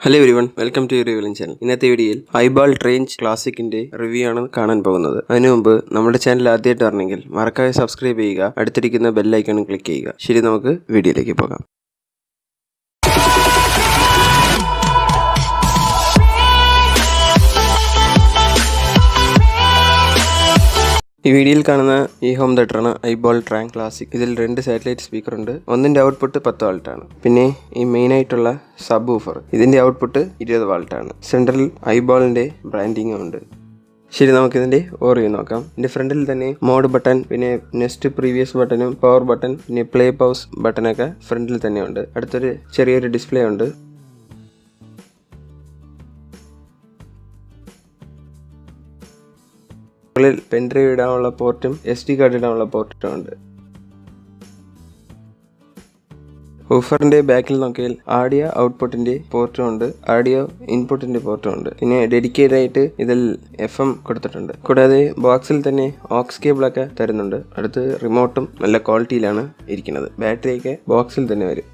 Hello everyone, welcome to your reviewing channel. ഇന്നത്തെ വീഡിയോയിൽ iball range ക്ലാസിക്കിന്റെ review ആണ് കാണാൻ പോകുന്നത്. അതിനു മുമ്പ് നമ്മുടെ ചാനൽ ആദ്യമായിട്ട് വരണമെങ്കിൽ മറക്കാതെ സബ്സ്ക്രൈബ് ചെയ്യുക, അടുത്തിരിക്കുന്ന ബെൽ ഐക്കണും ക്ലിക്ക് ചെയ്യുക. ശരി, നമുക്ക് വീഡിയോയിലേക്ക് പോകാം. ഈ വീഡിയോയിൽ കാണുന്ന ഈ ഹോം തിയേറ്ററാണ് iball tarang ക്ലാസിക്. ഇതിൽ 2 സാറ്റലൈറ്റ് സ്പീക്കർ ഉണ്ട്. ഒന്നിന്റെ ഔട്ട്പുട്ട് 10 വാൾട്ട് ആണ്. പിന്നെ ഈ മെയിൻ ആയിട്ടുള്ള സബ് ഊഫർ, ഇതിന്റെ ഔട്ട്പുട്ട് 20 വാൾട്ട് ആണ്. സെൻട്രൽ iballന്റെ ബ്രാൻഡിങ് ഉണ്ട്. ശരി, നമുക്കിതിന്റെ ഓറിയോ നോക്കാം. ഇതിന്റെ ഫ്രണ്ടിൽ തന്നെ മോഡ് ബട്ടൺ, പിന്നെ നെക്സ്റ്റ് പ്രീവിയസ് ബട്ടണും പവർ ബട്ടൺ, പിന്നെ പ്ലേ പൗസ് ബട്ടണൊക്കെ ഫ്രണ്ടിൽ തന്നെ ഉണ്ട്. അടുത്തൊരു ചെറിയൊരു ഡിസ്പ്ലേ ഉണ്ട്. മുകളിൽ പെൻഡ്രൈവ് ഇടാനുള്ള പോർട്ടും SD കാർഡ് ഇടാനുള്ള പോർട്ടും ഉണ്ട്. ഊഫറിന്റെ ബാക്കിൽ നോക്കിയാൽ ആഡിയോ ഔട്ട്പുട്ടിന്റെ പോർട്ടും ഉണ്ട്, ആഡിയോ ഇൻപുട്ടിന്റെ പോർട്ടും ഉണ്ട്. പിന്നെ ഡെഡിക്കേറ്റഡ് ആയിട്ട് ഇതിൽ FM കൊടുത്തിട്ടുണ്ട്. കൂടാതെ ബോക്സിൽ തന്നെ ഓക്സ് കേബിളൊക്കെ തരുന്നുണ്ട്. അടുത്ത് റിമോട്ടും നല്ല ക്വാളിറ്റിയിലാണ് ഇരിക്കുന്നത്. ബാറ്ററിയൊക്കെ ബോക്സിൽ തന്നെ വരും.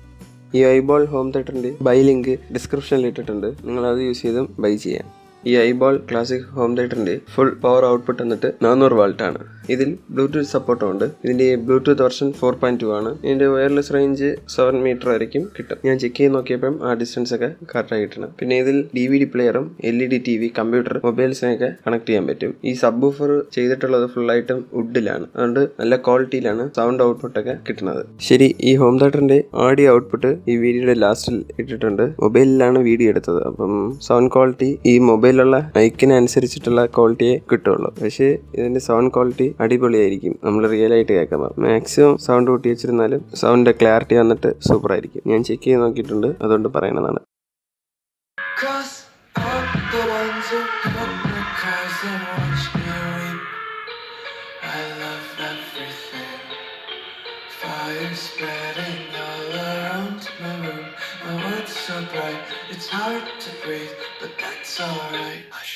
ഈ iball ഹോം തിയേറ്ററിന്റെ ബൈ ലിങ്ക് ഡിസ്ക്രിപ്ഷനിൽ ഇട്ടിട്ടുണ്ട്. നിങ്ങൾ അത് യൂസ് ചെയ്തും ബൈ ചെയ്യാം. ഈ iball ക്ലാസിക് ഹോം തിയേറ്ററിന്റെ ഫുൾ പവർ ഔട്ട്പുട്ട് എന്നിട്ട് 400 വാൾട്ട് ആണ്. ഇതിൽ ബ്ലൂടൂത്ത് സപ്പോർട്ടും ഉണ്ട്. ഇതിന്റെ ബ്ലൂടൂത്ത് വെർഷൻ 4.2 ആണ്. ഇതിന്റെ വയർലെസ് റേഞ്ച് 7 മീറ്റർ വരെയും കിട്ടും. ഞാൻ ചെക്ക് ചെയ്ത് നോക്കിയപ്പോൾ ആ ഡിസ്റ്റൻസ് ഒക്കെ കറക്റ്റായി കിട്ടണം. പിന്നെ ഇതിൽ DVD പ്ലെയറും LED TV, കമ്പ്യൂട്ടർ, മൊബൈൽസിനൊക്കെ കണക്ട് ചെയ്യാൻ പറ്റും. ഈ സബ് ഊഫർ ചെയ്തിട്ടുള്ളത് ഫുള്ളായിട്ടും വുഡിലാണ്. അതുകൊണ്ട് നല്ല ക്വാളിറ്റിയിലാണ് സൗണ്ട് ഔട്ട്പുട്ട് ഒക്കെ കിട്ടുന്നത്. ശരി, ഈ ഹോം തിയേറ്ററിന്റെ ഓഡിയോ ഔട്ട്പുട്ട് ഈ വീഡിയോയുടെ ലാസ്റ്റിൽ ഇട്ടിട്ടുണ്ട്. മൊബൈലിലാണ് വീഡിയോ എടുത്തത്. അപ്പം സൗണ്ട് ക്വാളിറ്റി ഈ മൊബൈലിലുള്ള മൈക്കിന് അനുസരിച്ചിട്ടുള്ള ക്വാളിറ്റിയെ കിട്ടുള്ളൂ. പക്ഷേ ഇതിന്റെ സൗണ്ട് ക്വാളിറ്റി അടിപൊളിയായിരിക്കും. നമ്മൾ റിയൽ ആയിട്ട് കേൾക്കുമ്പോൾ മാക്സിമം സൗണ്ട് കൂട്ടി വെച്ചിരുന്നാലും സൗണ്ടിന്റെ ക്ലാരിറ്റി വന്നിട്ട് സൂപ്പർ ആയിരിക്കും. ഞാൻ ചെക്ക് ചെയ്ത് നോക്കിയിട്ടുണ്ട്, അതുകൊണ്ട് പറയുന്നതാണ്. It's hard to breathe, but that's alright. Hush.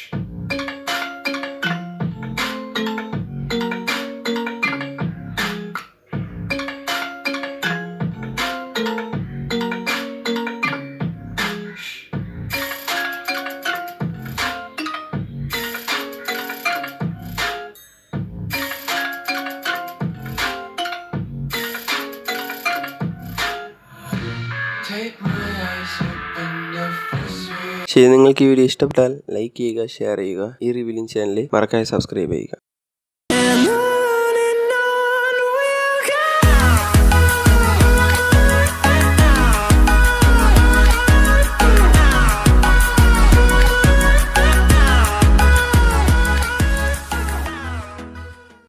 Take my eyes open every sweet. ശരി, നിങ്ങൾക്ക് ഈ വീഡിയോ ഇഷ്ടപ്പെട്ടാൽ ലൈക്ക് ചെയ്യുക, ഷെയർ ചെയ്യുക. ഈ റിവ്യൂവിംഗ് ചാനൽ മറക്കാതെ സബ്സ്ക്രൈബ് ചെയ്യുക.